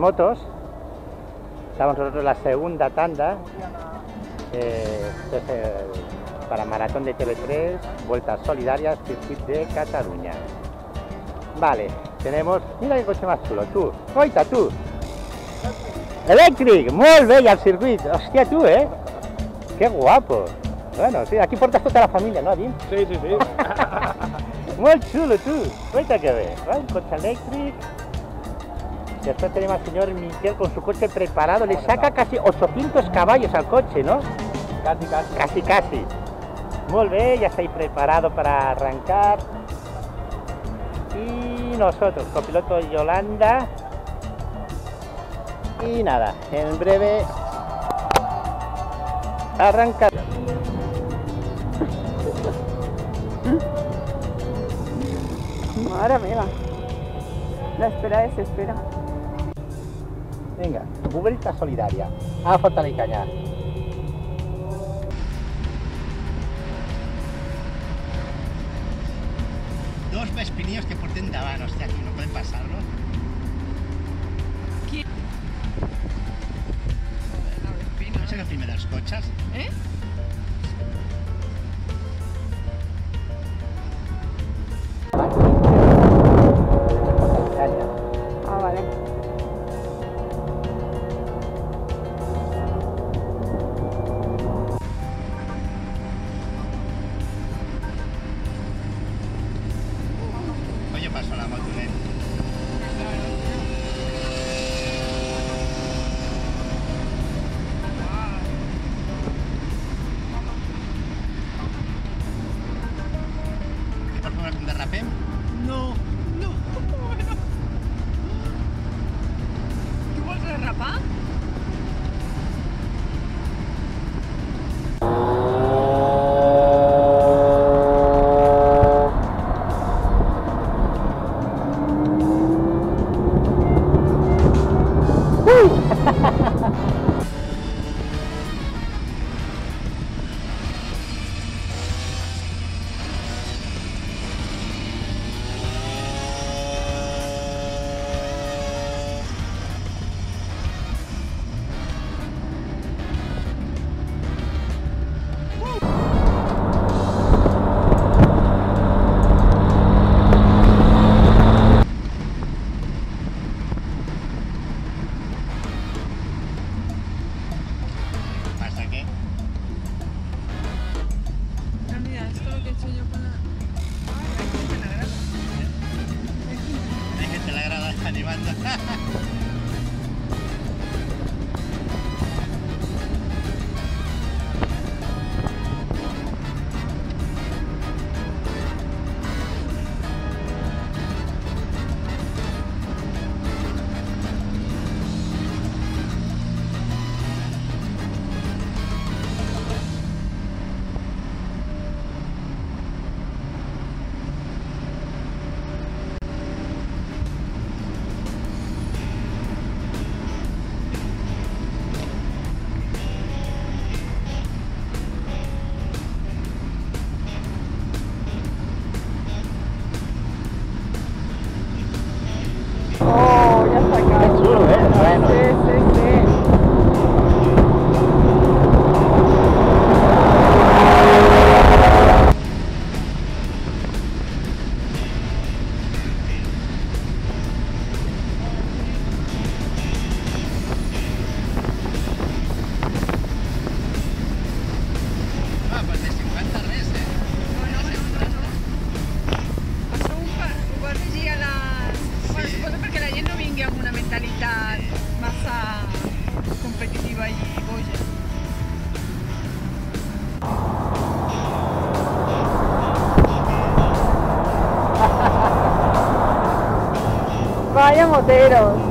Motos, estamos nosotros la segunda tanda, para Maratón de TV3, Vueltas Solidarias, Circuit de Cataluña. Vale, tenemos, mira qué coche más chulo, tú, oita tú, Electric, molt bé, al circuit, hòstia tú, qué guapo. Bueno, sí, aquí portas toda la familia, ¿no, Jim? Sí, sí, sí. Muy chulo tú, oita que ve, un coche eléctrico. Después tenemos al señor Miquel con su coche preparado, le saca casi 800 caballos al coche, ¿no? Casi. Muy bien, ya estáis preparados para arrancar. Y nosotros, copiloto Yolanda. Y nada, en breve arrancar. Madre mía, la espera desespera. Venga, Vuelta Solidaria, a Fortaleza y Cañar. Dos vespinillos que porten davant, hòstia, aquí no pueden pasarlo. ¿Quién? ¿No es el primer dels cotxes? Ah, vale. Oye, paso la moto, ¿Qué por favor un derrapem? No, bueno. ¿Tú vols derrapar? Animando. Oh, ya está acá. Qué chulo, bueno. Sí. Ah, pues de 50 res, Igual que llega la... Bueno, supongo porque la gent no vingui amb una mentalitat massa competitiva i boja. Vaya moteros.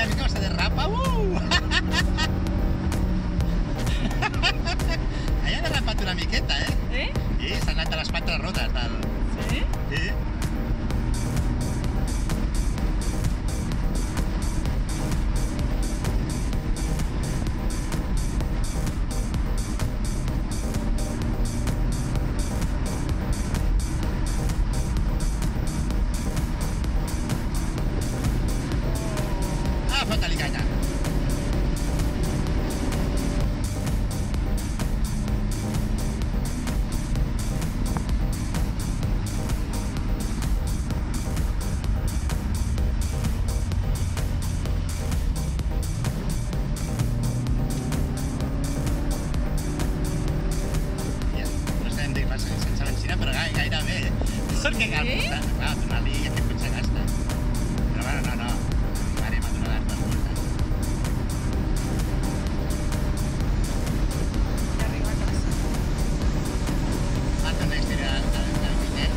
mira com se derrapa. Allà ha derrapat una miqueta, eh? Sí, s'han anat a les 4 rodes del... Sí? Sí. Fota-li canya. No estem sense benzina, però gairebé. Sort que cal portar. Clar, donar-li aquest cotxe gasta. Però bueno, no. Farem a donar les dues voltes. Ja arriba a casa. Falta una història del bitllet.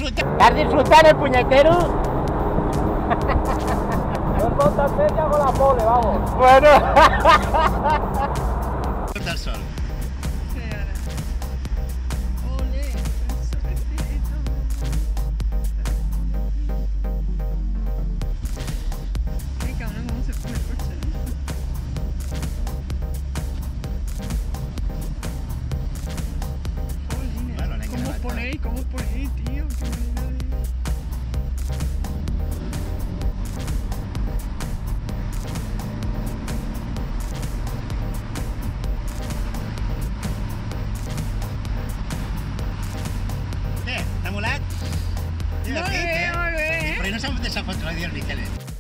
¿Estás disfrutando el puñetero? Dos voltas media con la pole, vamos. Bueno. Del sol. Sí, ara. Ole, el solecito. Qué cabrón, cómo se pone el coche, ¿no? Jolines, Bueno, le ¿cómo queda ponéis? ¿Cómo ponéis, tío? Qué manera de... Bé, t'ha molat? Divertit, Molt bé, molt bé. Però no s'ha de fotre el dia el Miquelet.